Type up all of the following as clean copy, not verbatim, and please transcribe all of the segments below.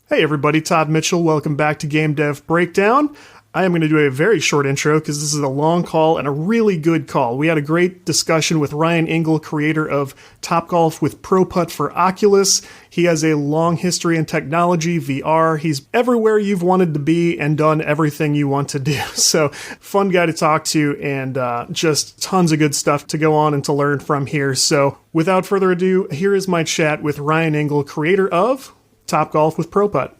Hey everybody, Todd Mitchell. Welcome back to Game Dev Breakdown. I am going to do a very short intro because this is a long call and a really good call. We had a great discussion with Ryan Engle, creator of Topgolf with Pro Putt for Oculus. He has a long history in technology, VR. He's everywhere you've wanted to be and done everything you want to do. So fun guy to talk to and just tons of good stuff to go on and to learn from here. So without further ado, here is my chat with Ryan Engle, creator of Topgolf with Pro Putt.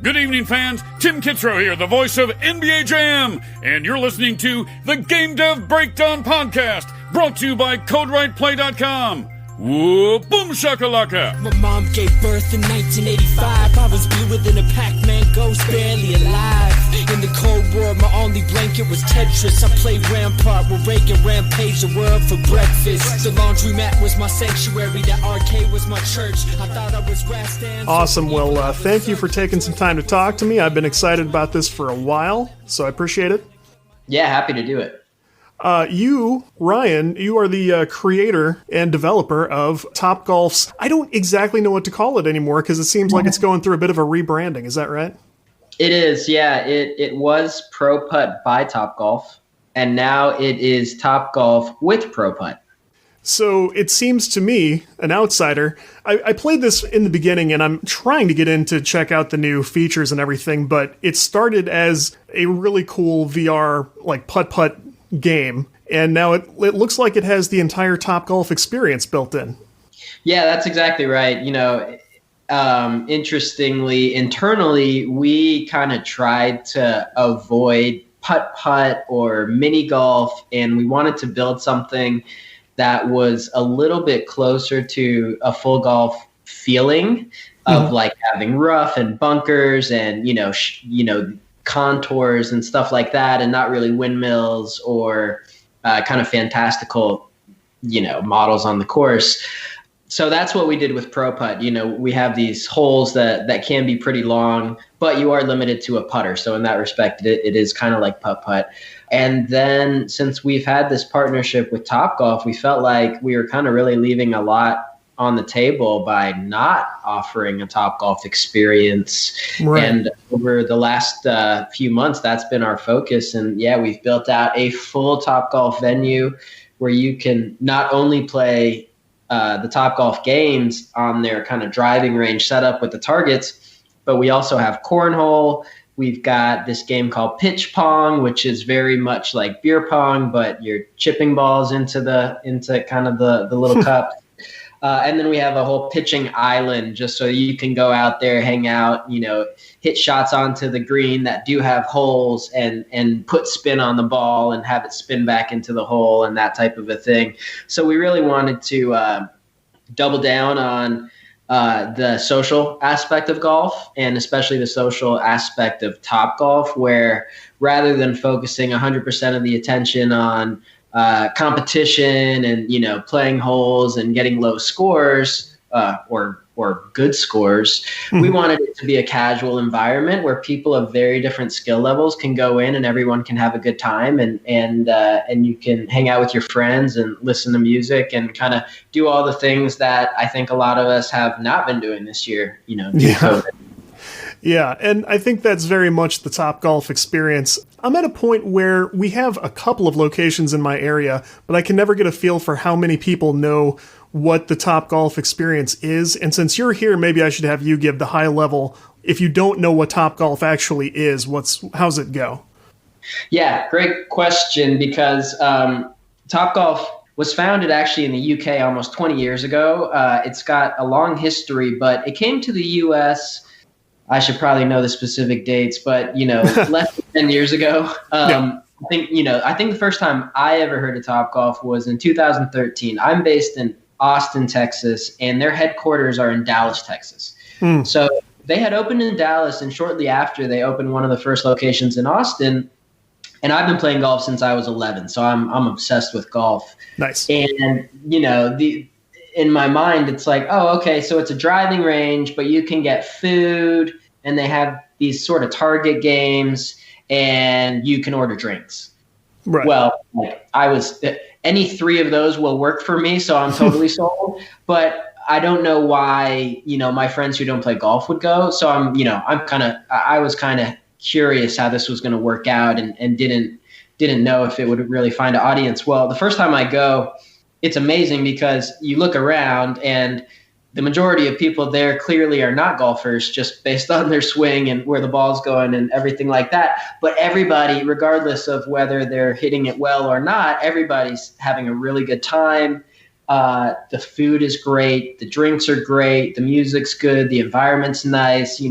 Good evening, fans. Tim Kitzrow here, the voice of NBA Jam, and you're listening to the Game Dev Breakdown Podcast, brought to you by CodeWritePlay.com. Whoa, boom shakalaka. My mom gave birth in 1985. I was bluer than a Pac-Man ghost, barely alive. In the Cold War, my only blanket was Tetris. I played Rampart with Reagan, rampaged the world for breakfast. The laundromat was my sanctuary, the arcade was my church. I thought I was Rastan. Awesome. Well, thank you for taking some time to talk to me. I've been excited about this for a while, so I appreciate it. Yeah, happy to do it. You, Ryan, you are the creator and developer of Topgolf's. I don't exactly know what to call it anymore because it seems like it's going through a bit of a rebranding. Is that right? It is, yeah. It was Pro Putt by Topgolf, and now it is Topgolf with Pro Putt. So it seems to me, an outsider, I played this in the beginning and I'm trying to get in to check out the new features and everything, but it started as a really cool VR, like putt-putt game, and now it looks like it has the entire Topgolf experience built in. Yeah, that's exactly right. You know, interestingly, internally, we kind of tried to avoid putt-putt or mini golf, and we wanted to build something that was a little bit closer to a full golf feeling of like having rough and bunkers and, you know, contours and stuff like that, and not really windmills or kind of fantastical, you know, models on the course. So that's what we did with Pro Putt. You know, we have these holes that can be pretty long, but you are limited to a putter. So in that respect, it is kind of like putt-putt. And then since we've had this partnership with Topgolf, we felt like we were kind of really leaving a lot on the table by not offering a Topgolf experience. Right. And over the last few months, that's been our focus. And yeah, we've built out a full Topgolf venue where you can not only play the Topgolf games on their kind of driving range setup with the targets, but we also have cornhole. We've got this game called pitch pong, which is very much like beer pong, but you're chipping balls into kind of the little cup. And then we have a whole pitching island just so you can go out there, hang out, you know, hit shots onto the green that do have holes and put spin on the ball and have it spin back into the hole and that type of a thing. So we really wanted to double down on the social aspect of golf, and especially the social aspect of Topgolf, where rather than focusing 100% of the attention on competition and, you know, playing holes and getting low scores or good scores, we wanted it to be a casual environment where people of very different skill levels can go in and everyone can have a good time and you can hang out with your friends and listen to music and kind of do all the things that I think a lot of us have not been doing this year, you know, due to COVID. Yeah, and I think that's very much the Topgolf experience. I'm at a point where we have a couple of locations in my area, but I can never get a feel for how many people know what the Topgolf experience is. And since you're here, maybe I should have you give the high level. If you don't know what Topgolf actually is, how's it go? Yeah, great question, because Topgolf was founded actually in the UK almost 20 years ago. It's got a long history, but it came to the US, I should probably know the specific dates, but, you know, less than 10 years ago. I think the first time I ever heard of Topgolf was in 2013. I'm based in Austin, Texas, and their headquarters are in Dallas, Texas. So they had opened in Dallas, and shortly after they opened one of the first locations in Austin. And I've been playing golf since I was 11, so I'm obsessed with golf. Nice. And, you know, in my mind, it's like, oh, okay, so it's a driving range, but you can get food, and they have these sort of target games, and you can order drinks. Right. Well, like any three of those will work for me, so I'm totally sold. But I don't know why, my friends who don't play golf would go. So I was kind of curious how this was going to work out, and didn't know if it would really find an audience. Well, the first time I go, it's amazing because you look around and the majority of people there clearly are not golfers, just based on their swing and where the ball's going and everything like that. But everybody, regardless of whether they're hitting it well or not, everybody's having a really good time. The food is great. The drinks are great. The music's good. The environment's nice.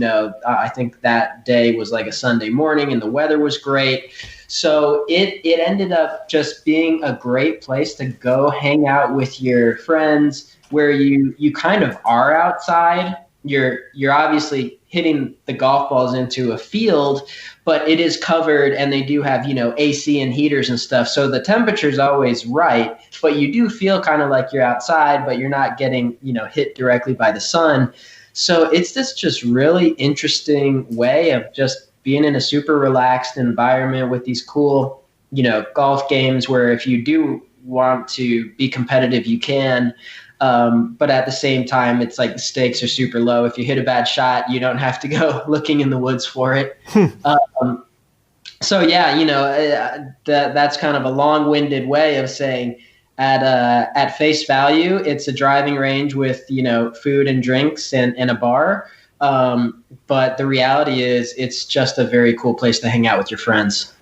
I think that day was like a Sunday morning and the weather was great. So it ended up just being a great place to go hang out with your friends, where you kind of are outside. You're obviously hitting the golf balls into a field, but it is covered, and they do have, AC and heaters and stuff. So the temperature's always right, but you do feel kind of like you're outside, but you're not getting, hit directly by the sun. So it's this just really interesting way of just being in a super relaxed environment with these cool, golf games where if you do want to be competitive, you can. But at the same time, it's like the stakes are super low. If you hit a bad shot, you don't have to go looking in the woods for it. So yeah, that's kind of a long-winded way of saying at face value, it's a driving range with, food and drinks and a bar. But the reality is it's just a very cool place to hang out with your friends.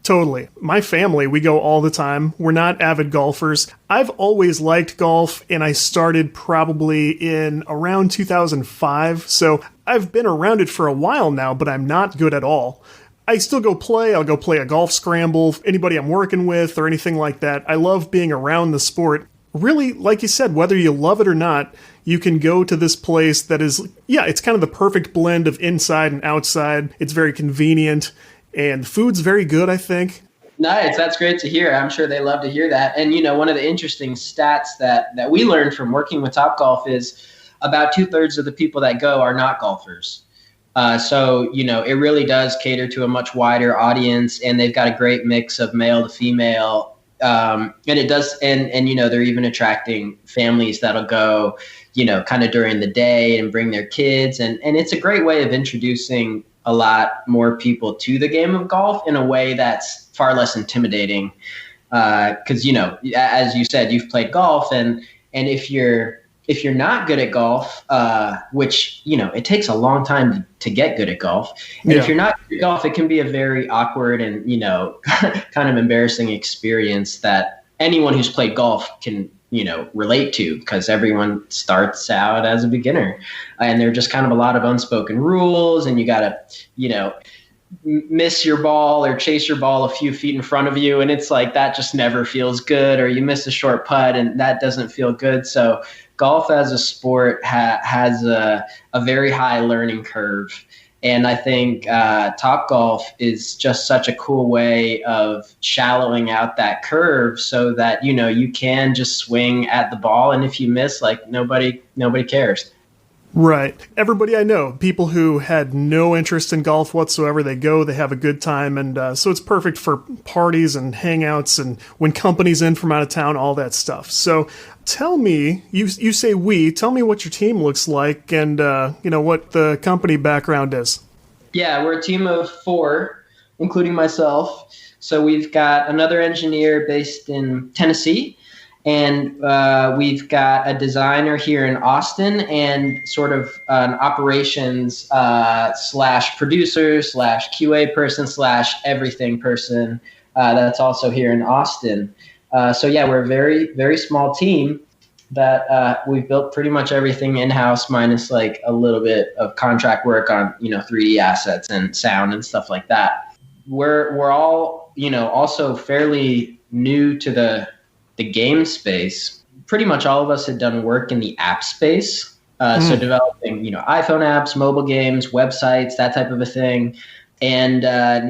Totally. My family, we go all the time. We're not avid golfers. I've always liked golf, and I started probably in around 2005. So I've been around it for a while now, but I'm not good at all. I still go play. I'll go play a golf scramble, anybody I'm working with or anything like that. I love being around the sport. Really, like you said, whether you love it or not, you can go to this place that is, it's kind of the perfect blend of inside and outside. It's very convenient. And the food's very good, I think. Nice. That's great to hear. I'm sure they love to hear that. And, one of the interesting stats that we learned from working with Topgolf is about 2/3 of the people that go are not golfers. So, it really does cater to a much wider audience, and they've got a great mix of male to female. And it does, and they're even attracting families that'll go, kind of during the day and bring their kids. And it's a great way of introducing a lot more people to the game of golf in a way that's far less intimidating. Because, as you said, you've played golf, and if you're not good at golf, which, it takes a long time to get good at golf. And if you're not good at golf, it can be a very awkward and, kind of embarrassing experience that anyone who's played golf can, relate to, because everyone starts out as a beginner, and there are just kind of a lot of unspoken rules, and you got to, miss your ball or chase your ball a few feet in front of you. And it's like, that just never feels good, or you miss a short putt and that doesn't feel good. So golf as a sport has a very high learning curve. And I think Topgolf is just such a cool way of shallowing out that curve so that, you can just swing at the ball. And if you miss, like nobody cares. Right. Everybody I know, people who had no interest in golf whatsoever, they go, they have a good time. And so it's perfect for parties and hangouts and when company's in from out of town, all that stuff. So tell me, you say tell me what your team looks like and, what the company background is. Yeah, we're a team of 4, including myself. So we've got another engineer based in Tennessee, and we've got a designer here in Austin, and sort of an operations / producer / QA person / everything person that's also here in Austin. So yeah, we're a very, very small team that we've built pretty much everything in-house, minus like a little bit of contract work on, 3D assets and sound and stuff like that. We're all, also fairly new to the game space. Pretty much all of us had done work in the app space. So developing, iPhone apps, mobile games, websites, that type of a thing. And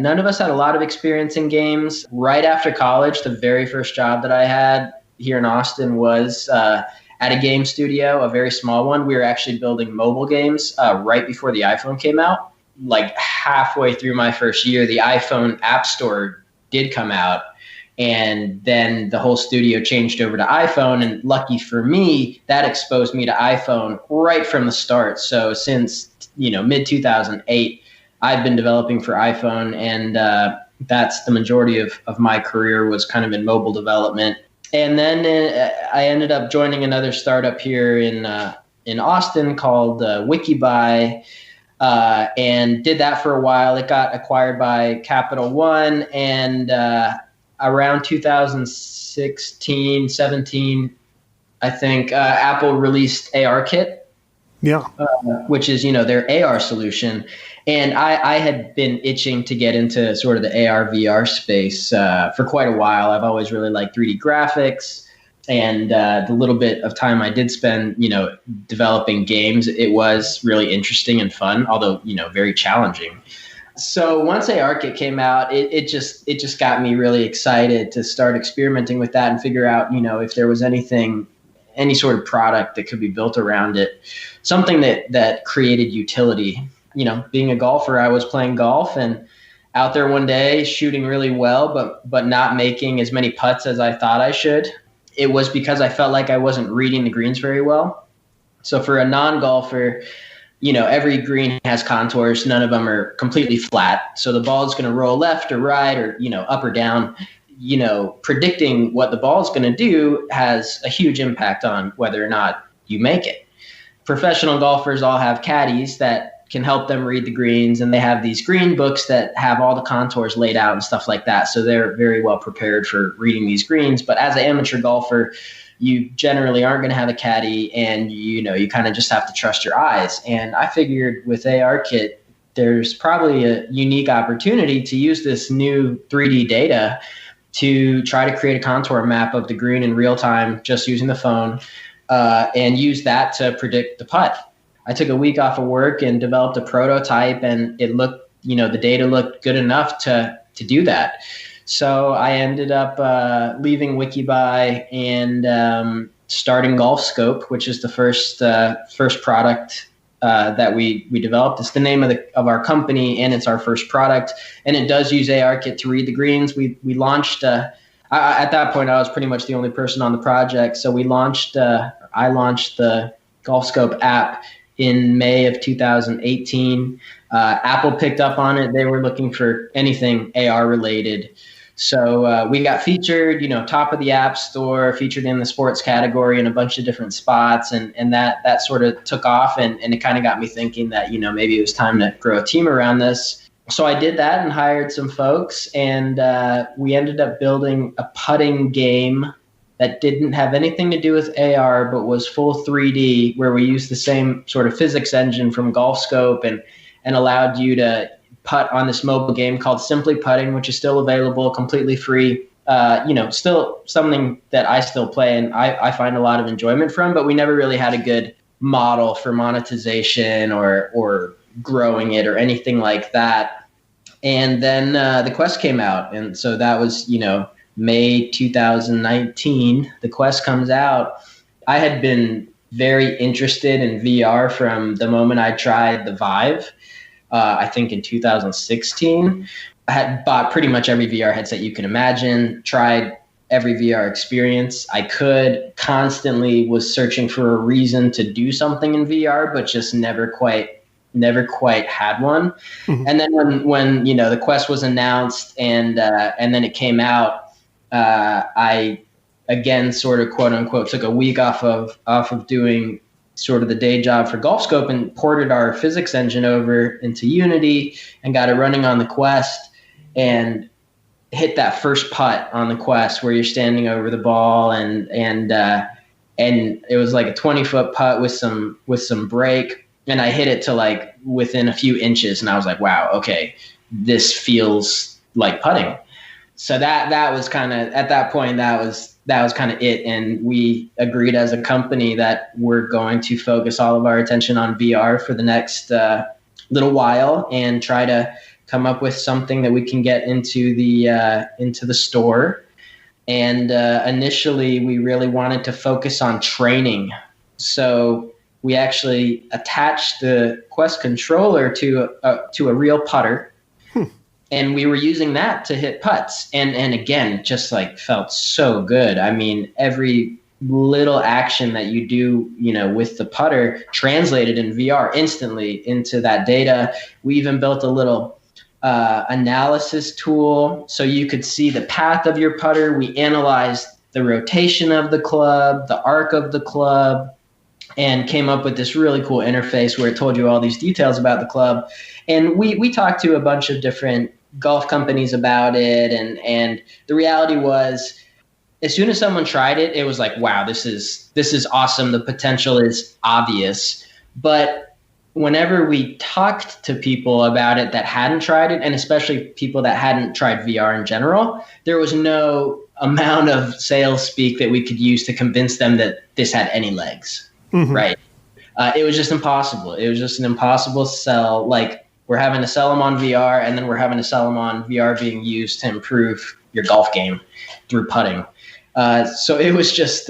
none of us had a lot of experience in games. Right after college, the very first job that I had here in Austin was at a game studio, a very small one. We were actually building mobile games right before the iPhone came out. Like halfway through my first year, the iPhone App Store did come out. And then the whole studio changed over to iPhone. And lucky for me, that exposed me to iPhone right from the start. So since, mid 2008, I've been developing for iPhone, and that's the majority of my career was kind of in mobile development. And then I ended up joining another startup here in Austin called Wikibuy, and did that for a while. It got acquired by Capital One, and around 2016, 17, I think, Apple released ARKit. Yeah. Which is, their AR solution. And I had been itching to get into sort of the AR VR space for quite a while. I've always really liked 3D graphics, and the little bit of time I did spend, developing games, it was really interesting and fun, although, very challenging. So once ARKit came out, it just got me really excited to start experimenting with that and figure out, if there was any sort of product that could be built around it, something that created utility. Being a golfer, I was playing golf and out there one day shooting really well, but not making as many putts as I thought I should. It was because I felt like I wasn't reading the greens very well. So for a non-golfer, every green has contours. None of them are completely flat. So the ball is going to roll left or right or, up or down. Predicting what the ball is going to do has a huge impact on whether or not you make it. Professional golfers all have caddies that can help them read the greens, and they have these green books that have all the contours laid out and stuff like that. So they're very well prepared for reading these greens. But as an amateur golfer, you generally aren't going to have a caddy, and you kind of just have to trust your eyes. And I figured with ARKit, there's probably a unique opportunity to use this new 3D data to try to create a contour map of the green in real time, just using the phone, and use that to predict the putt. I took a week off of work and developed a prototype, and it looked, the data looked good enough to do that. So I ended up leaving Wikibuy and starting GolfScope, which is the first product that we developed. It's the name of our company, and it's our first product. And it does use ARKit to read the greens. We launched. At that point, I was pretty much the only person on the project. So I launched the GolfScope app in May of 2018. Apple picked up on it. They were looking for anything AR related. So we got featured, top of the App Store, featured in the sports category in a bunch of different spots. And that sort of took off. And it kind of got me thinking that, maybe it was time to grow a team around this. So I did that and hired some folks. And we ended up building a putting game that didn't have anything to do with AR, but was full 3D, where we used the same sort of physics engine from GolfScope and allowed you to putt on this mobile game called Simply Putting, which is still available, completely free. Still something that I still play and I find a lot of enjoyment from, but we never really had a good model for monetization or growing it or anything like that. And then the Quest came out, and so that was, May 2019, the Quest comes out. I had been very interested in VR from the moment I tried the Vive, I think in 2016. I had bought pretty much every VR headset you can imagine, tried every VR experience I could, constantly was searching for a reason to do something in VR, but just never quite had one. Mm-hmm. And then when the Quest was announced and then it came out, I again sort of quote unquote took a week off of doing sort of the day job for GolfScope and ported our physics engine over into Unity and got it running on the Quest and hit that first putt on the Quest where you're standing over the ball and it was like a 20-foot putt with some break, and I hit it to like within a few inches, and I was like, wow, okay, this feels like putting. So that was kind of, at that point, that was kind of it. And we agreed as a company that we're going to focus all of our attention on VR for the next little while and try to come up with something that we can get into the store. And initially, we really wanted to focus on training. So we actually attached the Quest controller to a real putter. and we were using that to hit putts. And again, just like felt so good. I mean, every little action that you do, with the putter translated in VR instantly into that data. We even built a little analysis tool so you could see the path of your putter. We analyzed the rotation of the club, the arc of the club, and came up with this really cool interface where it told you all these details about the club. And we talked to a bunch of different golf companies about it. And the reality was, as soon as someone tried it, it was like, wow, this is awesome. The potential is obvious. But whenever we talked to people about it that hadn't tried it, and especially people that hadn't tried VR in general, there was no amount of sales speak that we could use to convince them that this had any legs, right? It was just impossible. It was just an impossible sell. Like, we're having to sell them on VR, and then we're having to sell them on VR being used to improve your golf game through putting. So it was just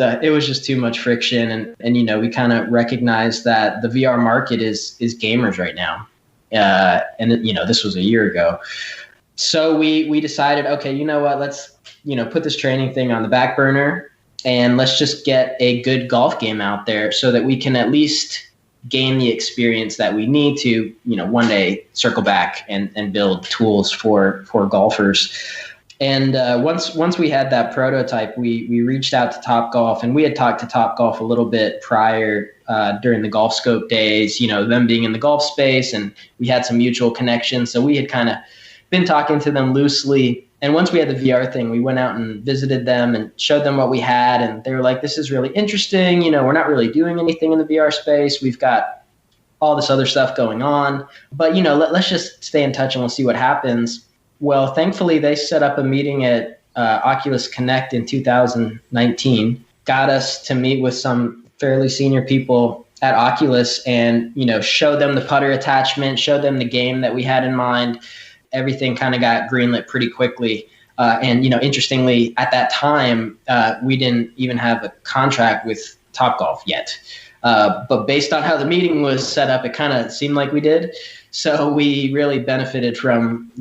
too much friction, and we kind of recognized that the VR market is gamers right now, and this was a year ago. So we decided, okay, you know what, let's put this training thing on the back burner, and let's just get a good golf game out there so that we can at least gain the experience that we need to one day circle back and build tools for golfers. And once we had that prototype, we reached out to Topgolf, and we had talked to Topgolf a little bit prior during the Golf Scope days, them being in the golf space, and we had some mutual connections. So we had kind of been talking to them loosely. And once we had the VR thing, we went out and visited them and showed them what we had. And they were like, this is really interesting. We're not really doing anything in the VR space. We've got all this other stuff going on. But, let's just stay in touch and we'll see what happens. Well, thankfully, they set up a meeting at Oculus Connect in 2019, got us to meet with some fairly senior people at Oculus and, show them the putter attachment, show them the game that we had in mind. Everything kind of got greenlit pretty quickly. And, interestingly, at that time, we didn't even have a contract with Topgolf yet. But based on how the meeting was set up, it kind of seemed like we did. So we really benefited from,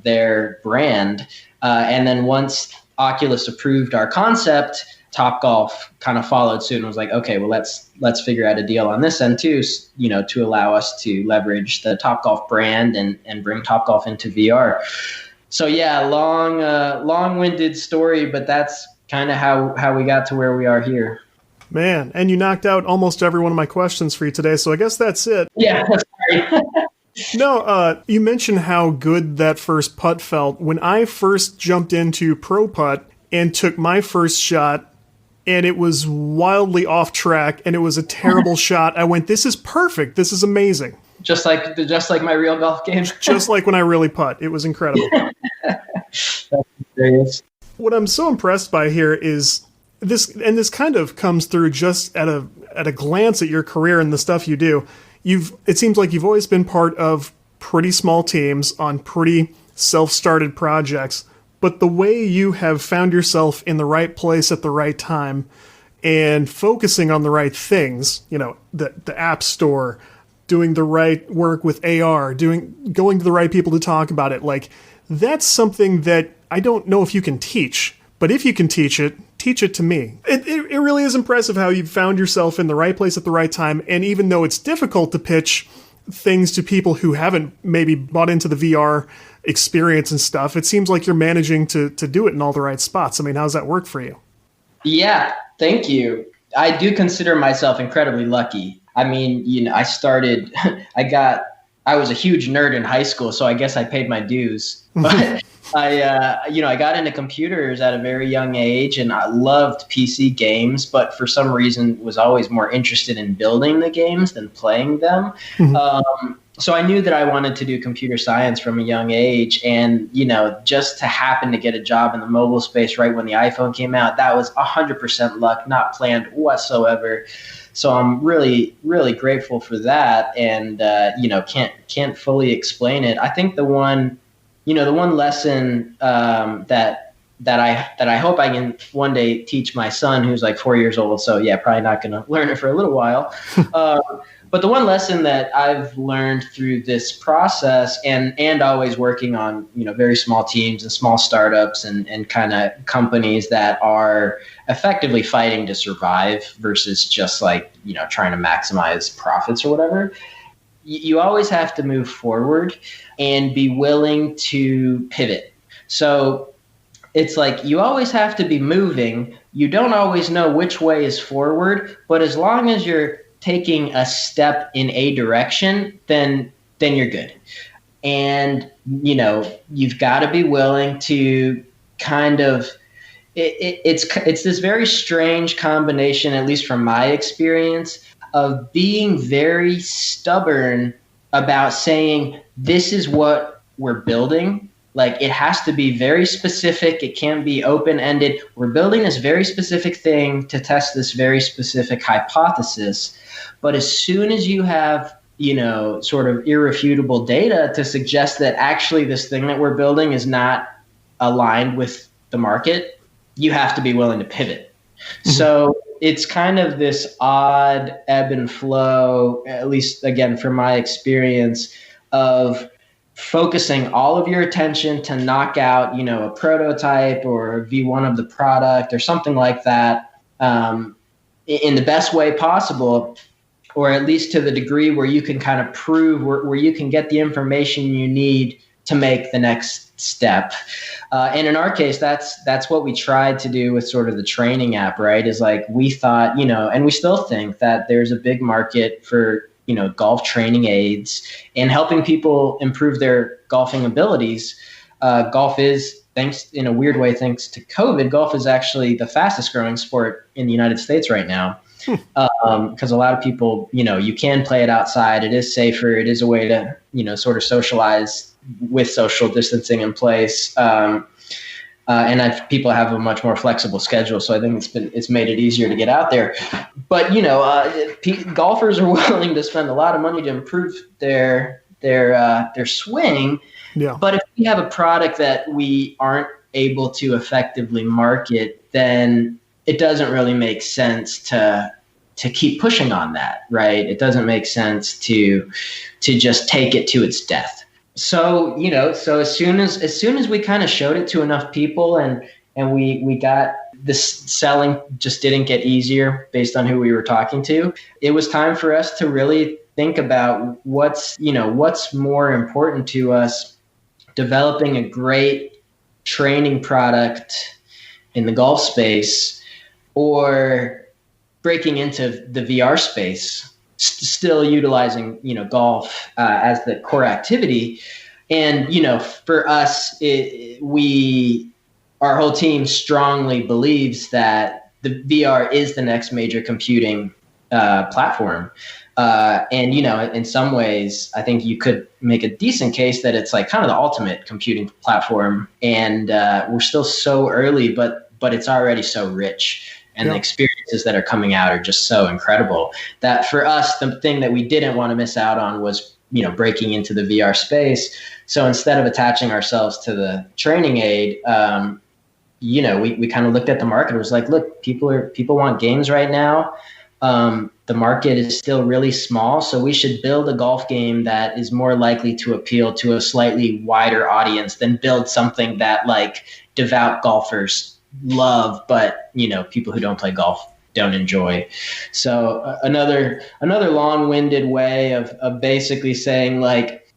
their brand. And then once Oculus approved our concept, Topgolf kind of followed suit and was like, okay, well, let's figure out a deal on this end too, to allow us to leverage the Topgolf brand and bring Topgolf into VR. So yeah, long-winded story, but that's kind of how we got to where we are here. Man, and you knocked out almost every one of my questions for you today, so I guess that's it. Yeah, sorry. No, you mentioned how good that first putt felt. When I first jumped into Pro Putt and took my first shot, and it was wildly off track, and it was a terrible shot, I went, this is perfect. This is amazing. Just like my real golf game. Just like when I really putt. It was incredible. That's serious. What I'm so impressed by here is this, and this kind of comes through just at a glance at your career and the stuff you do. It seems like you've always been part of pretty small teams on pretty self-started projects, but the way you have found yourself in the right place at the right time and focusing on the right things, the App Store, doing the right work with AR, going to the right people to talk about it, like that's something that I don't know if you can teach, but if you can teach it to me. It really is impressive how you've found yourself in the right place at the right time, and even though it's difficult to pitch things to people who haven't maybe bought into the VR experience and stuff, it seems like you're managing to do it in all the right spots. I mean, how's that work for you? Yeah, thank you. I do consider myself incredibly lucky. I mean, I started, I was a huge nerd in high school, so I guess I paid my dues. But I got into computers at a very young age, and I loved PC games, but for some reason was always more interested in building the games than playing them. Mm-hmm. So I knew that I wanted to do computer science from a young age, and, just to happen to get a job in the mobile space right when the iPhone came out, that was 100% luck, not planned whatsoever. So I'm really, really grateful for that, and can't fully explain it. I think the one lesson that I hope I can one day teach my son, who's like 4 years old. So yeah, probably not going to learn it for a little while. But the one lesson that I've learned through this process and always working on, very small teams and small startups and kind of companies that are effectively fighting to survive versus just like, trying to maximize profits or whatever, you always have to move forward and be willing to pivot. So it's like you always have to be moving. You don't always know which way is forward, but as long as you're taking a step in a direction, then you're good. And, you've got to be willing to kind of, it's this very strange combination, at least from my experience, of being very stubborn about saying, this is what we're building. Like, it has to be very specific. It can't be open-ended. We're building this very specific thing to test this very specific hypothesis. But as soon as you have, sort of irrefutable data to suggest that actually this thing that we're building is not aligned with the market, you have to be willing to pivot. Mm-hmm. So it's kind of this odd ebb and flow, at least, again, from my experience, of focusing all of your attention to knock out, a prototype or a V1 of the product or something like that in the best way possible, or at least to the degree where you can kind of prove where you can get the information you need to make the next step. And in our case, that's what we tried to do with sort of the training app, right? Is like we thought, and we still think that there's a big market for golf training aids and helping people improve their golfing abilities. Golf is, in a weird way, thanks to COVID, golf is actually the fastest growing sport in the United States right now. Because a lot of people, you can play it outside. It is safer. It is a way to, sort of socialize with social distancing in place. And people have a much more flexible schedule. So I think it's made it easier to get out there. But, golfers are willing to spend a lot of money to improve their swing. Yeah. But if we have a product that we aren't able to effectively market, then it doesn't really make sense to keep pushing on that, right? It doesn't make sense to just take it to its death. So, so as soon as we kind of showed it to enough people and we got this selling just didn't get easier based on who we were talking to, it was time for us to really think about what's more important to us, developing a great training product in the golf space or breaking into the VR space, still utilizing, golf as the core activity. And, for us, our whole team strongly believes that the VR is the next major computing platform. And, in some ways, I think you could make a decent case that it's like kind of the ultimate computing platform. And we're still so early, but it's already so rich. And the experiences that are coming out are just so incredible that for us, the thing that we didn't want to miss out on was, breaking into the VR space. So instead of attaching ourselves to the training aid, we kind of looked at the market and was like, look, people want games right now. The market is still really small. So we should build a golf game that is more likely to appeal to a slightly wider audience than build something that like devout golfers love, but people who don't play golf don't enjoy. So another long-winded way of basically saying, like,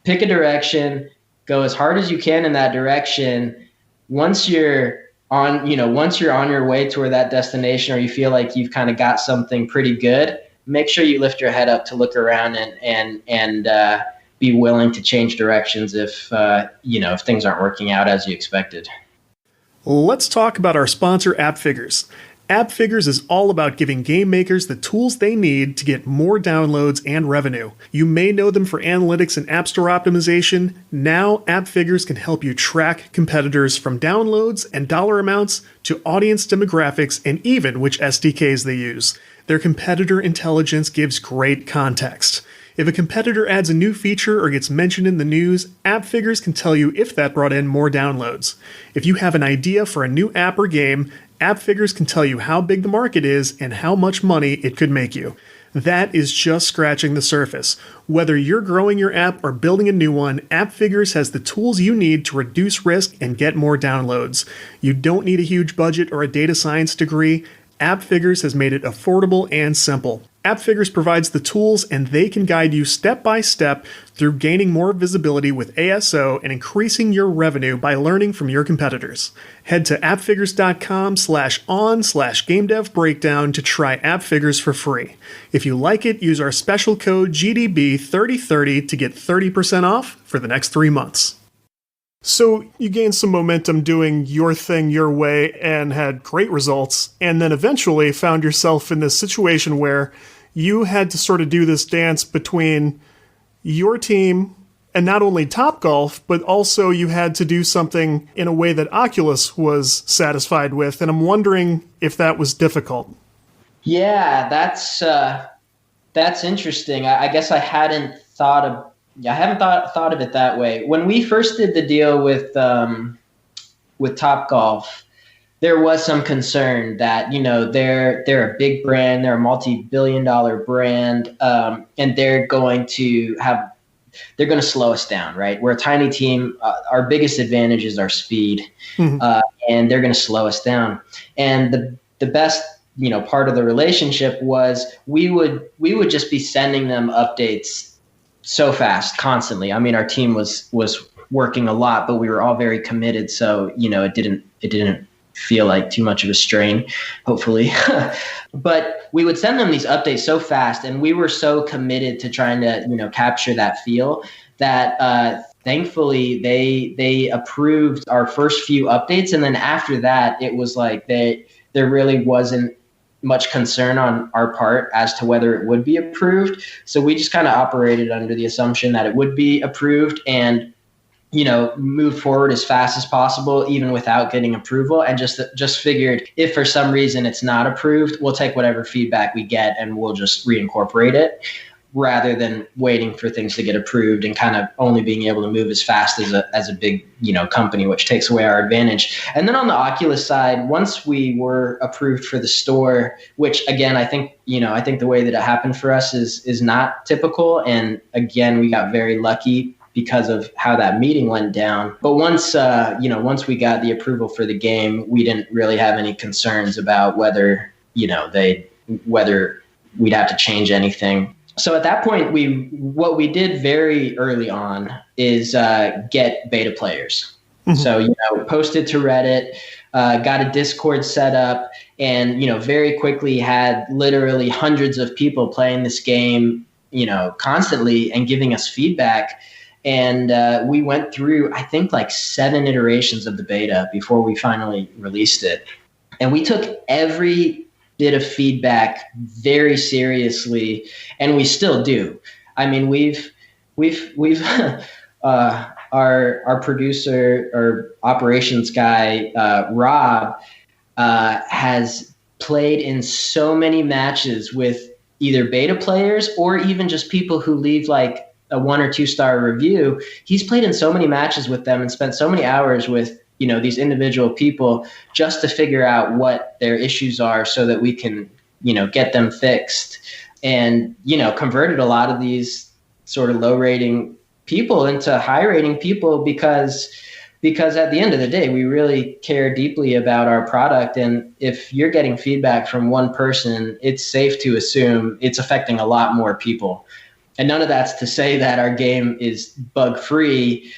pick a direction, go as hard as you can in that direction. Once you're on your way toward that destination, or you feel like you've kind of got something pretty good, make sure you lift your head up to look around and be willing to change directions if things aren't working out as you expected. Let's talk about our sponsor, AppFigures. AppFigures is all about giving game makers the tools they need to get more downloads and revenue. You may know them for analytics and app store optimization. Now, AppFigures can help you track competitors from downloads and dollar amounts to audience demographics and even which SDKs they use. Their competitor intelligence gives great context. If a competitor adds a new feature or gets mentioned in the news, AppFigures can tell you if that brought in more downloads. If you have an idea for a new app or game, AppFigures can tell you how big the market is and how much money it could make you. That is just scratching the surface. Whether you're growing your app or building a new one, AppFigures has the tools you need to reduce risk and get more downloads. You don't need a huge budget or a data science degree. AppFigures has made it affordable and simple. AppFigures provides the tools and they can guide you step by step through gaining more visibility with ASO and increasing your revenue by learning from your competitors. Head to appfigures.com/on/GameDevBreakdown to try AppFigures for free. If you like it, use our special code GDB3030 to get 30% off for the next 3 months. So you gained some momentum doing your thing your way and had great results, and then eventually found yourself in this situation where you had to sort of do this dance between your team and not only Topgolf, but also you had to do something in a way that Oculus was satisfied with, and I'm wondering if that was difficult. Yeah, that's interesting. I guess I hadn't thought of of it that way. When we first did the deal with Topgolf, there was some concern that, you know, they're a big brand, they're a multi-billion-dollar brand, and they're going to slow us down, right? We're a tiny team. Our biggest advantage is our speed, and they're going to slow us down. And the best, you know, part of the relationship was we would just be sending them updates so fast, constantly. I mean, our team was working a lot, but we were all very committed. So, you know, it didn't feel like too much of a strain, hopefully. But we would send them these updates so fast, and we were so committed to trying to, you know, capture that feel that thankfully they approved our first few updates. And then after that, it was like there really wasn't much concern on our part as to whether it would be approved. So we just kind of operated under the assumption that it would be approved and, you know, move forward as fast as possible, even without getting approval. And just figured if for some reason it's not approved, we'll take whatever feedback we get and we'll just reincorporate it, rather than waiting for things to get approved and kind of only being able to move as fast as a big, you know, company, which takes away our advantage. And then on the Oculus side, once we were approved for the store, which again, I think the way that it happened for us is not typical. And again, we got very lucky because of how that meeting went down. But once we got the approval for the game, we didn't really have any concerns about whether we'd have to change anything. So at that point, what we did very early on is get beta players. Mm-hmm. So, you know, posted to Reddit, got a Discord set up, and, you know, very quickly had literally hundreds of people playing this game, you know, constantly and giving us feedback. And we went through, I think, like 7 iterations of the beta before we finally released it. And we took every bit of feedback very seriously, and we still do. I mean, we've our producer or operations guy, Rob, has played in so many matches with either beta players or even just people who leave like a 1 or 2 star review. He's played in so many matches with them and spent so many hours with, you know, these individual people just to figure out what their issues are so that we can, you know, get them fixed, and, you know, converted a lot of these sort of low rating people into high rating people because at the end of the day, we really care deeply about our product. And if you're getting feedback from one person, it's safe to assume it's affecting a lot more people. And none of that's to say that our game is bug free,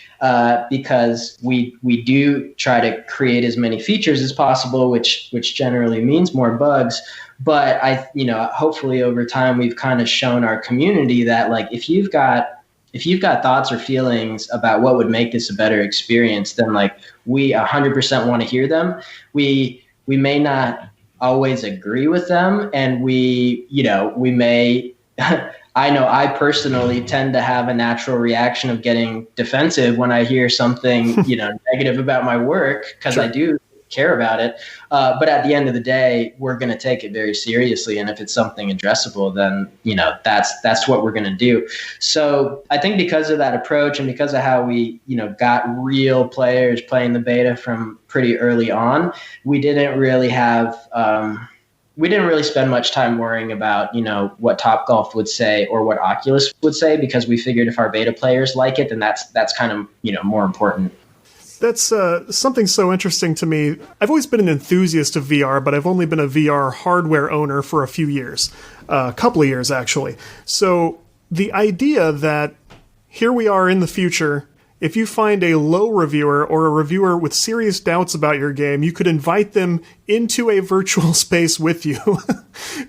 because we do try to create as many features as possible, which generally means more bugs. But hopefully over time we've kind of shown our community that, like, if you've got thoughts or feelings about what would make this a better experience, then like we 100% want to hear them. We may not always agree with them, and we may. I know I personally tend to have a natural reaction of getting defensive when I hear something, negative about my work, because sure. I do care about it. But at the end of the day, we're going to take it very seriously. And if it's something addressable, then, that's what we're going to do. So I think because of that approach and because of how we, got real players playing the beta from pretty early on, we didn't really have, we didn't really spend much time worrying about, what Topgolf would say or what Oculus would say, because we figured if our beta players like it, then that's kind of, more important. That's something so interesting to me. I've always been an enthusiast of VR, but I've only been a VR hardware owner for a few years, a couple of years actually. So the idea that here we are in the future, if you find a low reviewer or a reviewer with serious doubts about your game, you could invite them into a virtual space with you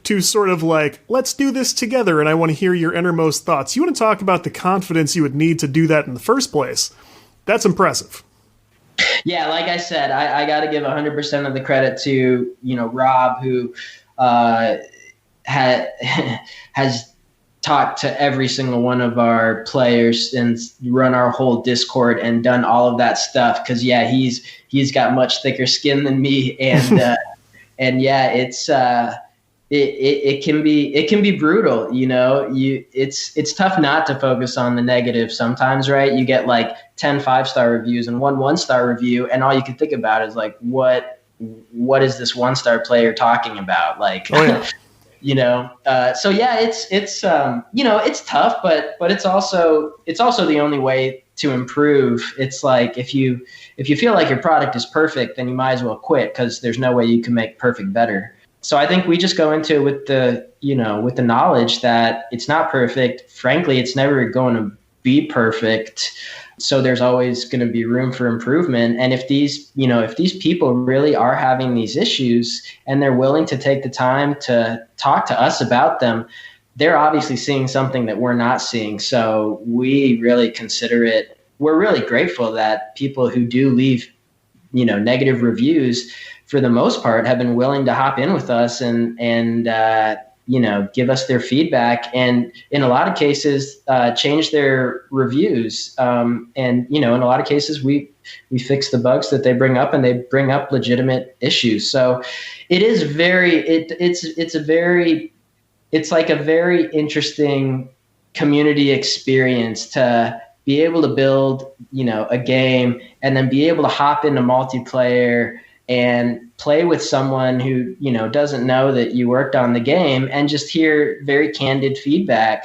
to sort of like, let's do this together and I want to hear your innermost thoughts. You want to talk about the confidence you would need to do that in the first place. That's impressive. Yeah, like I said, I got to give 100% of the credit to, Rob, who has talked to every single one of our players and run our whole Discord and done all of that stuff. Cause he's got much thicker skin than me. And, and yeah, it's, it can be brutal. It's tough not to focus on the negative sometimes, right? You get like 10 5-star reviews and 1-1-star review. And all you can think about is like, what is this 1-star player talking about? Like, oh, yeah. So yeah, it's tough, but it's also the only way to improve. It's like, if you feel like your product is perfect, then you might as well quit, because there's no way you can make perfect better. So I think we just go into it with the knowledge that it's not perfect. Frankly, it's never going to be perfect. So there's always going to be room for improvement. And if these people really are having these issues and they're willing to take the time to talk to us about them, they're obviously seeing something that we're not seeing. So we really consider it, we're really grateful that people who do leave, negative reviews, for the most part, have been willing to hop in with us and give us their feedback, and in a lot of cases change their reviews. And in a lot of cases we fix the bugs that they bring up, and they bring up legitimate issues. So it is it's like a very interesting community experience to be able to build, a game and then be able to hop into multiplayer and play with someone who, doesn't know that you worked on the game, and just hear very candid feedback,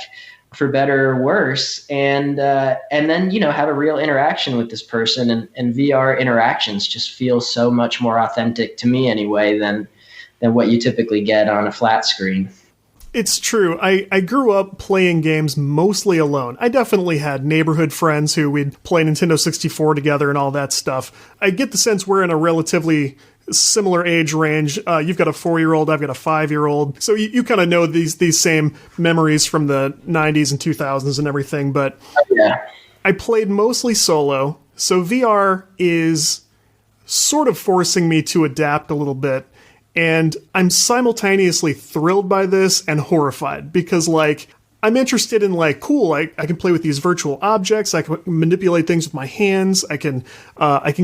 for better or worse. And then, have a real interaction with this person, and VR interactions just feel so much more authentic to me anyway, than what you typically get on a flat screen. It's true. I grew up playing games mostly alone. I definitely had neighborhood friends who we'd play Nintendo 64 together and all that stuff. I get the sense we're in a relatively similar age range. You've got a 4-year-old, I've got a 5-year-old. So you kind of know these same memories from the 90s and 2000s and everything. But yeah. I played mostly solo. So VR is sort of forcing me to adapt a little bit. And I'm simultaneously thrilled by this and horrified, because I'm interested in cool, I can play with these virtual objects, I can manipulate things with my hands, I can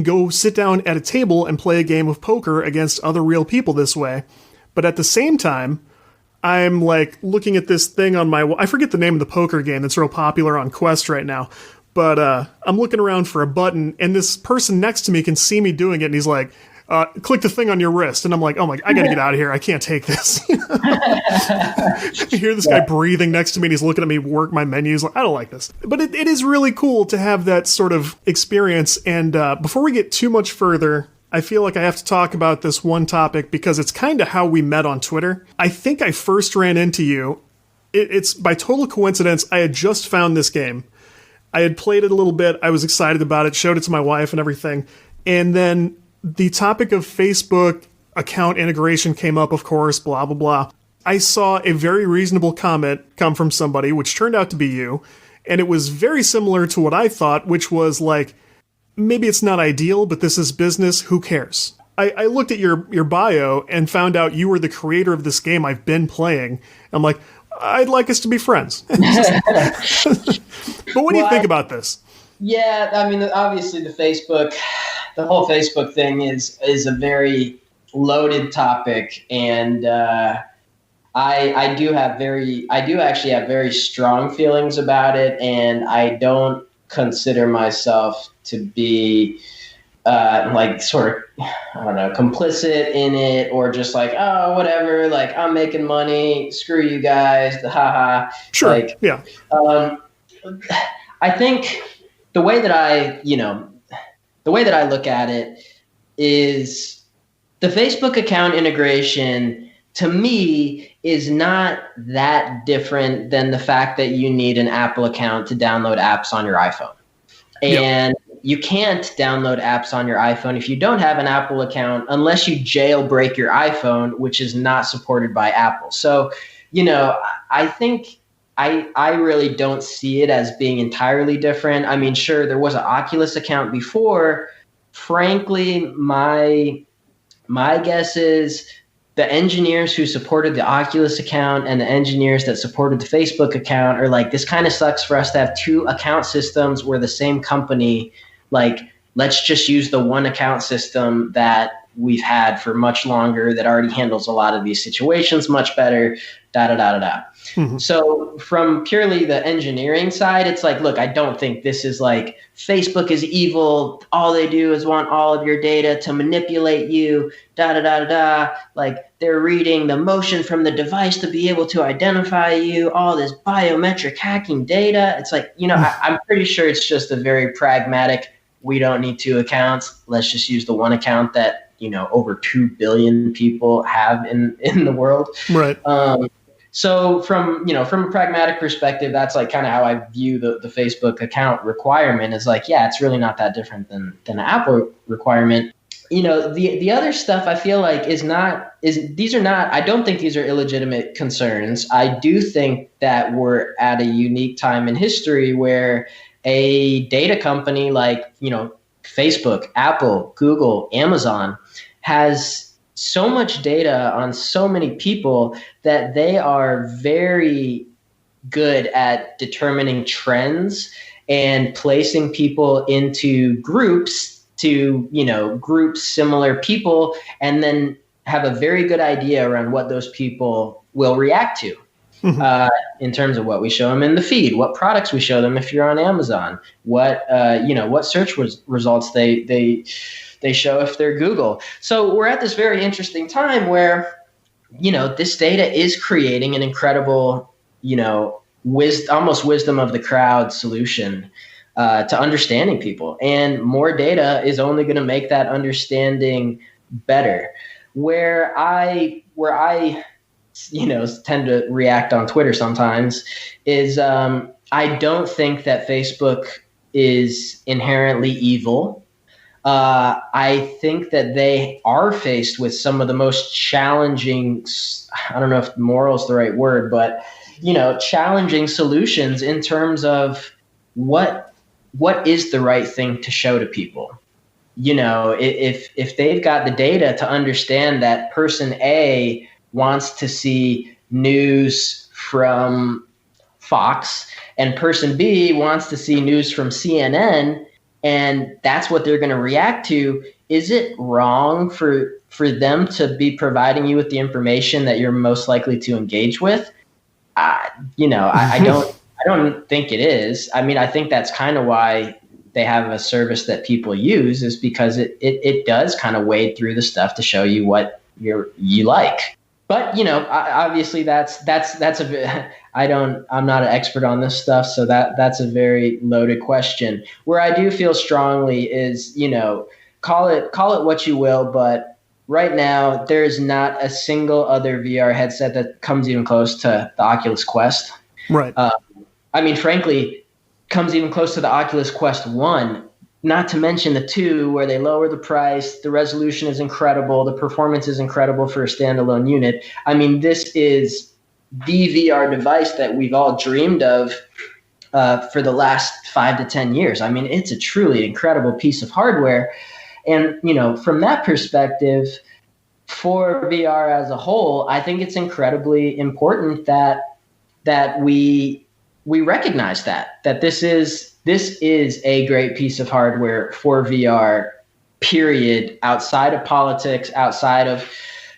go sit down at a table and play a game of poker against other real people this way. But at the same time, I'm looking at this thing on my, I forget the name of the poker game that's real popular on Quest right now, but I'm looking around for a button, and this person next to me can see me doing it, and he's like, click the thing on your wrist. And I'm like, oh my, I gotta get out of here. I can't take this. I hear this guy breathing next to me, and he's looking at me work my menus. I don't like this. But it is really cool to have that sort of experience. And before we get too much further, I feel like I have to talk about this one topic, because it's kind of how we met on Twitter. I think I first ran into you. It's by total coincidence. I had just found this game. I had played it a little bit. I was excited about it, showed it to my wife and everything. And then the topic of Facebook account integration came up, of course, blah, blah, blah. I saw a very reasonable comment come from somebody, which turned out to be you, and it was very similar to what I thought, which was maybe it's not ideal, but this is business, who cares? I looked at your bio and found out you were the creator of this game I've been playing. I'm like, I'd like us to be friends. But what do you think about this? Yeah, I mean, obviously the whole Facebook thing is a very loaded topic, and I do actually have very strong feelings about it, and I don't consider myself to be like sort of, I don't know, complicit in it, or just like, oh, whatever, like I'm making money, screw you guys, the haha. Sure. Like, Yeah. I think the way that I look at it is the Facebook account integration to me is not that different than the fact that you need an Apple account to download apps on your iPhone. And you can't download apps on your iPhone if you don't have an Apple account unless you jailbreak your iPhone, which is not supported by Apple. So, I think I really don't see it as being entirely different. I mean, sure, there was an Oculus account before. Frankly, my guess is the engineers who supported the Oculus account and the engineers that supported the Facebook account are like, this kind of sucks for us to have two account systems. We're the same company. Like, let's just use the one account system that we've had for much longer that already handles a lot of these situations much better, Mm-hmm. So from purely the engineering side, it's like, look, I don't think this is like Facebook is evil. All they do is want all of your data to manipulate you, Like they're reading the motion from the device to be able to identify you, all this biometric hacking data. It's like, I'm pretty sure it's just a very pragmatic, we don't need two accounts. Let's just use the one account that, over 2 billion people have in the world. Right. So from a pragmatic perspective, that's like kind of how I view the Facebook account requirement is like, yeah, it's really not that different than an Apple requirement. The other stuff I feel like I don't think these are illegitimate concerns. I do think that we're at a unique time in history where a data company like, Facebook, Apple, Google, Amazon has so much data on so many people that they are very good at determining trends and placing people into groups to, group similar people, and then have a very good idea around what those people will react to. Mm-hmm. In terms of what we show them in the feed, what products we show them if you're on Amazon, what search results they show if they're Google. So we're at this very interesting time where, this data is creating an incredible, almost wisdom of the crowd solution to understanding people. And more data is only going to make that understanding better. Where I tend to react on Twitter sometimes is I don't think that Facebook is inherently evil. I think that they are faced with some of the most challenging, I don't know if moral is the right word, but, challenging solutions in terms of what is the right thing to show to people. If they've got the data to understand that person A wants to see news from Fox and person B wants to see news from CNN, and that's what they're going to react to, is it wrong for them to be providing you with the information that you're most likely to engage with? I don't think it is. I mean, I think that's kind of why they have a service that people use, is because it does kind of wade through the stuff to show you what you like. But, obviously I'm not an expert on this stuff, so that's a very loaded question. Where I do feel strongly is, call it what you will, but right now there's not a single other VR headset that comes even close to the Oculus Quest. Right. Frankly, comes even close to the Oculus Quest 1. Not to mention the 2, where they lower the price, the resolution is incredible, the performance is incredible for a standalone unit. I mean, this is the VR device that we've all dreamed of for the last 5 to 10 years. I mean, it's a truly incredible piece of hardware. And, from that perspective, for VR as a whole, I think it's incredibly important that we recognize that this is a great piece of hardware for VR, period. Outside of politics, outside of,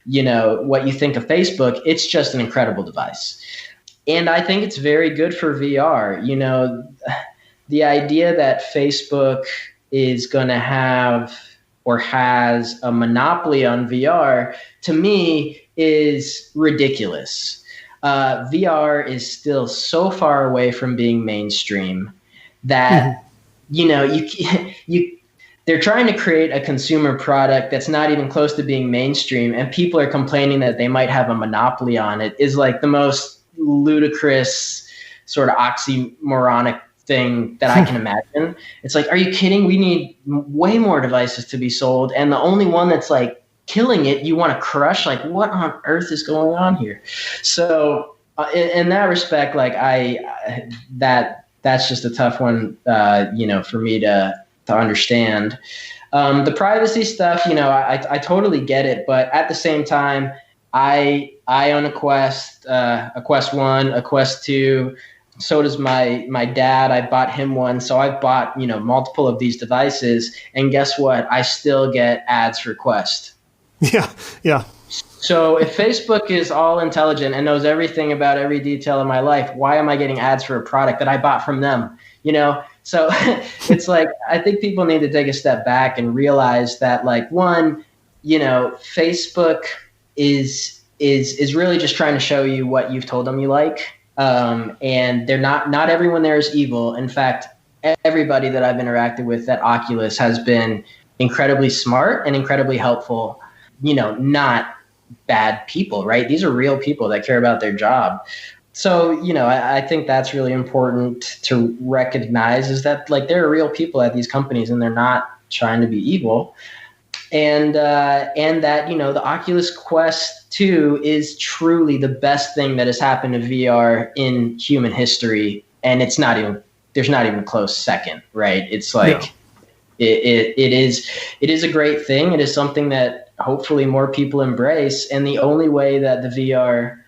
what you think of Facebook, it's just an incredible device. And I think it's very good for VR. The idea that Facebook is going to have or has a monopoly on VR, to me, is ridiculous. VR is still so far away from being mainstream that, they're trying to create a consumer product that's not even close to being mainstream, and people are complaining that they might have a monopoly on it, is like the most ludicrous sort of oxymoronic thing that I can imagine. It's like, are you kidding? We need way more devices to be sold, and the only one that's like killing it, you want to crush? Like, what on earth is going on here? So in that respect, like that's just a tough one, for me to understand. The privacy stuff, I totally get it, but at the same time, I own a Quest 1, a Quest 2. So does my dad. I bought him one. So I've bought, multiple of these devices, and guess what? I still get ads for Quest. Yeah. So if Facebook is all intelligent and knows everything about every detail of my life, why am I getting ads for a product that I bought from them? So it's like, I think people need to take a step back and realize that, like, one, Facebook is really just trying to show you what you've told them you like. And they're not everyone there is evil. In fact, everybody that I've interacted with at Oculus has been incredibly smart and incredibly helpful, not bad people, right? These are real people that care about their job. So, I think that's really important to recognize, is that, like, there are real people at these companies and they're not trying to be evil. And that, the Oculus Quest 2 is truly the best thing that has happened to VR in human history. And there's not even a close second, right? It's like, it is a great thing. It is something that hopefully more people embrace. And the only way that the VR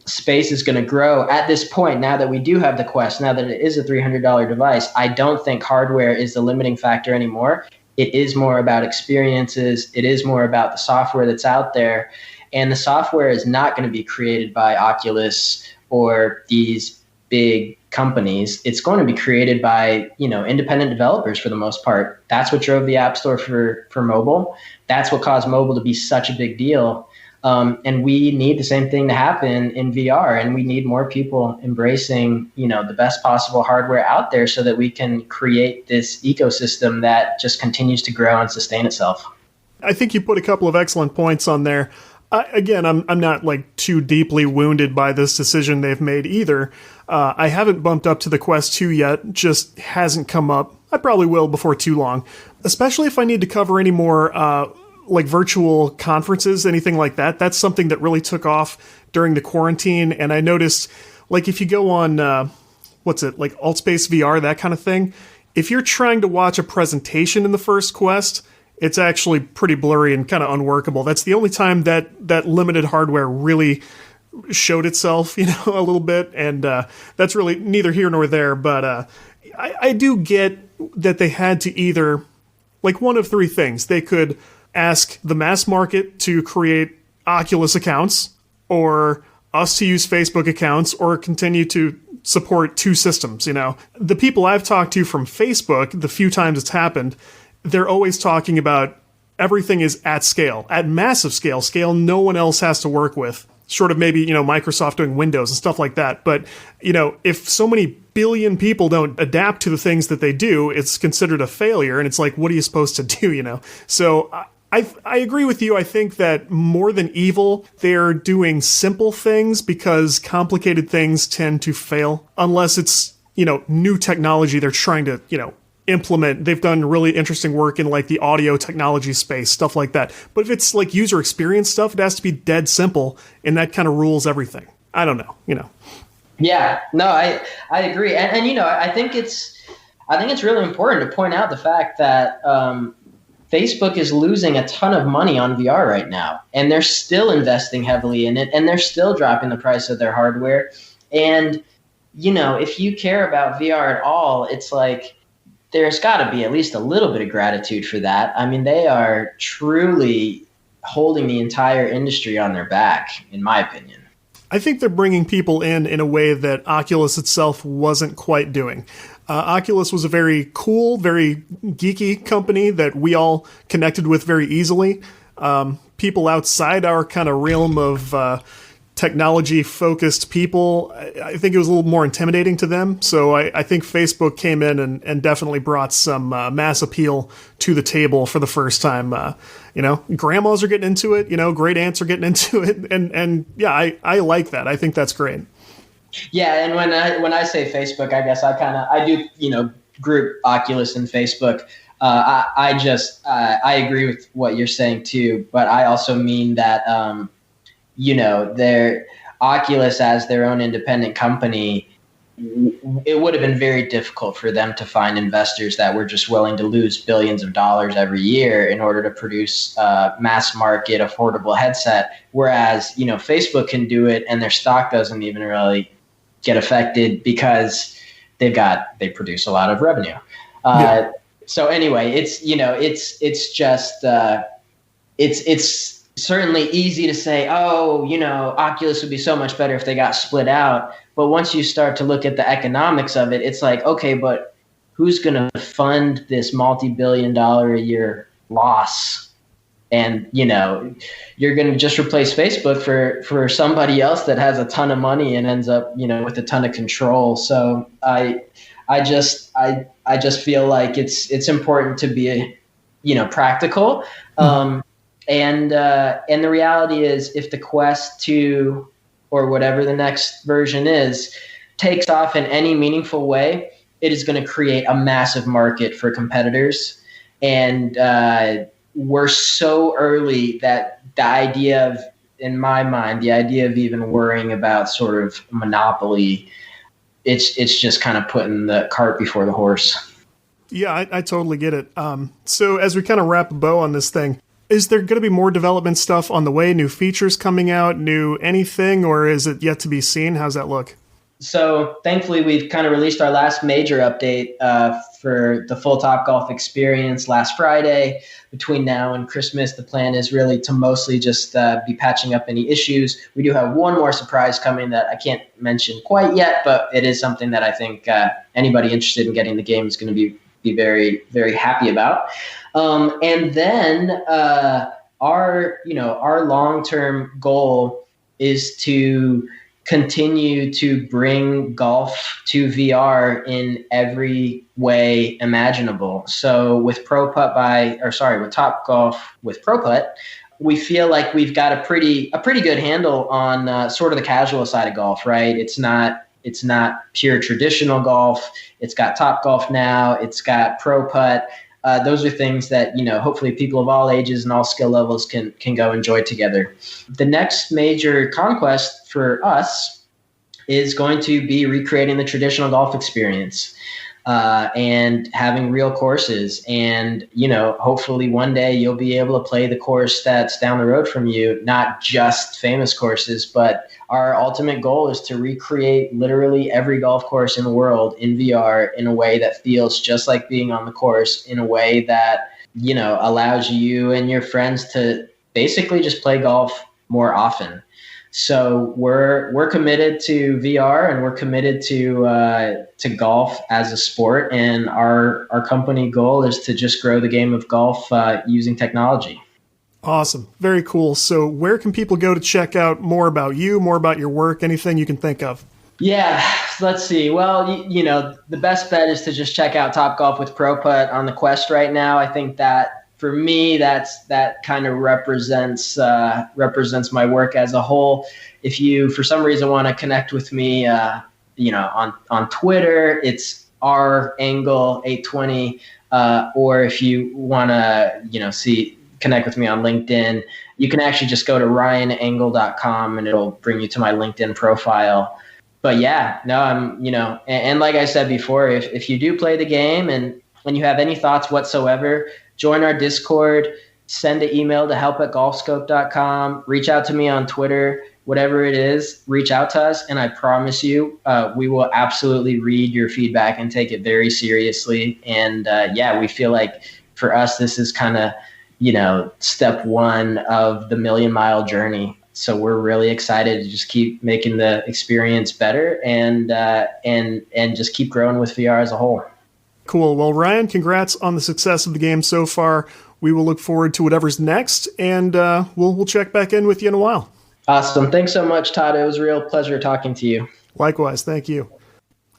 space is going to grow at this point, now that we do have the Quest, now that it is a $300 device, I don't think hardware is the limiting factor anymore. It is more about experiences. It is more about the software that's out there. And the software is not going to be created by Oculus or these big companies. It's going to be created by, independent developers for the most part. That's what drove the App Store for mobile. That's what caused mobile to be such a big deal. And we need the same thing to happen in VR, and we need more people embracing, the best possible hardware out there so that we can create this ecosystem that just continues to grow and sustain itself. I think you put a couple of excellent points on there. I'm not like too deeply wounded by this decision they've made either. I haven't bumped up to the Quest 2 yet, just hasn't come up. I probably will before too long, especially if I need to cover any more like virtual conferences, anything like that. That's something that really took off during the quarantine. And I noticed, like, if you go on, like Altspace VR, that kind of thing, if you're trying to watch a presentation in the first Quest, it's actually pretty blurry and kind of unworkable. That's the only time that limited hardware really showed itself, a little bit. And that's really neither here nor there. But I do get that they had to either, like, one of three things. They could ask the mass market to create Oculus accounts, or us to use Facebook accounts, or continue to support two systems. The people I've talked to from Facebook, the few times it's happened, they're always talking about everything is at scale, at massive scale no one else has to work with, short of maybe, Microsoft doing Windows and stuff like that. But, if so many billion people don't adapt to the things that they do, it's considered a failure. And it's like, what are you supposed to do, So I agree with you. I think that more than evil, they're doing simple things because complicated things tend to fail unless it's, new technology they're trying to, implement. They've done really interesting work in like the audio technology space, stuff like that. But if it's like user experience stuff, it has to be dead simple, and that kind of rules everything. I don't know, Yeah, no, I agree. And I think it's really important to point out the fact that, Facebook is losing a ton of money on VR right now, and they're still investing heavily in it, and they're still dropping the price of their hardware. And, if you care about VR at all, it's like there's got to be at least a little bit of gratitude for that. I mean, they are truly holding the entire industry on their back, in my opinion. I think they're bringing people in a way that Oculus itself wasn't quite doing. Oculus was a very cool, very geeky company that we all connected with very easily. People outside our kind of realm of technology-focused people, I think it was a little more intimidating to them. So I think Facebook came in and definitely brought some mass appeal to the table for the first time. Grandmas are getting into it. Great aunts are getting into it, and yeah, I like that. I think that's great. Yeah, and when I say Facebook, I guess I do group Oculus and Facebook. I agree with what you're saying too, but I also mean that their Oculus as their own independent company, it would have been very difficult for them to find investors that were just willing to lose billions of dollars every year in order to produce a mass market affordable headset. Whereas, Facebook can do it and their stock doesn't even really get affected because they produce a lot of revenue. So anyway, it's certainly easy to say, Oculus would be so much better if they got split out. But once you start to look at the economics of it, it's like, okay, but who's going to fund this multi-billion-dollar a year loss? And, you're going to just replace Facebook for somebody else that has a ton of money and ends up, with a ton of control. So I just feel like it's important to be, practical. And the reality is, if the Quest 2 or whatever the next version is takes off in any meaningful way, it is going to create a massive market for competitors. And we're so early that in my mind, the idea of even worrying about sort of monopoly, it's just kind of putting the cart before the horse. Yeah, I totally get it. So as we kind of wrap a bow on this thing, is there going to be more development stuff on the way, new features coming out, new anything, or is it yet to be seen? How's that look? So thankfully, we've kind of released our last major update for the full Topgolf experience last Friday. Between now and Christmas, the plan is really to mostly just be patching up any issues. We do have one more surprise coming that I can't mention quite yet, but it is something that I think anybody interested in getting the game is going to be very, very happy about. And then our long-term goal is to continue to bring golf to VR in every way imaginable. So with Topgolf with Pro Putt, we feel like we've got a pretty good handle on sort of the casual side of golf, right? It's not pure traditional golf. It's got Topgolf now. It's got Pro Putt. Those are things that, hopefully people of all ages and all skill levels can go enjoy together. The next major conquest for us is going to be recreating the traditional golf experience and having real courses. And, hopefully one day you'll be able to play the course that's down the road from you, not just famous courses, but our ultimate goal is to recreate literally every golf course in the world in VR in a way that feels just like being on the course, in a way that, allows you and your friends to basically just play golf more often. So we're committed to VR and we're committed to golf as a sport. And our company goal is to just grow the game of golf using technology. Awesome. Very cool. So where can people go to check out more about you, more about your work, anything you can think of? Yeah, let's see. Well, the best bet is to just check out Topgolf with Pro Putt on the Quest right now. I think that for me, that kind of represents my work as a whole. If you, for some reason, want to connect with me, on Twitter, it's Engle820, or if you want to, connect with me on LinkedIn, you can actually just go to ryanengle.com and it'll bring you to my LinkedIn profile. But yeah, no, I'm, and like I said before, if you do play the game and when you have any thoughts whatsoever, join our Discord, send an email to help@golfscope.com, reach out to me on Twitter, whatever it is, reach out to us. And I promise you, we will absolutely read your feedback and take it very seriously. And we feel like for us, this is kind of, step one of the 1,000,000-mile journey. So we're really excited to just keep making the experience better and just keep growing with VR as a whole. Cool. Well, Ryan, congrats on the success of the game so far. We will look forward to whatever's next, and we'll check back in with you in a while. Awesome. Thanks so much, Todd. It was a real pleasure talking to you. Likewise. Thank you.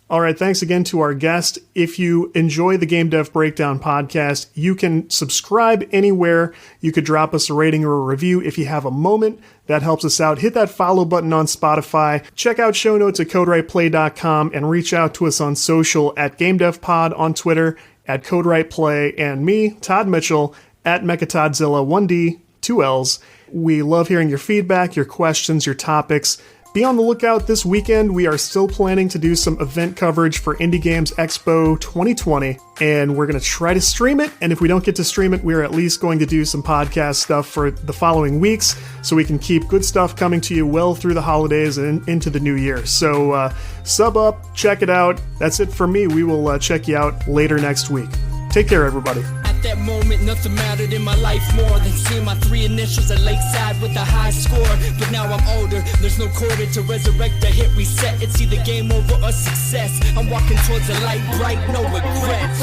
All right, thanks again to our guest. If you enjoy the Game Dev Breakdown podcast, you can subscribe anywhere. You could drop us a rating or a review if you have a moment. That helps us out. Hit that follow button on Spotify. Check out show notes at CodeWritePlay.com and reach out to us on social at GameDevPod on Twitter, at CodeWritePlay, and me, Todd Mitchell, at MechaTodzilla, 1D, 2 Ls. We love hearing your feedback, your questions, your topics. Be on the lookout this weekend. We are still planning to do some event coverage for Indie Games Expo 2020, and we're going to try to stream it. And if we don't get to stream it, we're at least going to do some podcast stuff for the following weeks so we can keep good stuff coming to you well through the holidays and into the new year. So sub up, check it out. That's it for me. We will check you out later next week. Take care, everybody. That moment, nothing mattered in my life more than seeing my 3 initials at Lakeside with a high score. But now I'm older, there's no quarter to resurrect the hit reset. It's either game over or success. I'm walking towards a light bright, no regrets.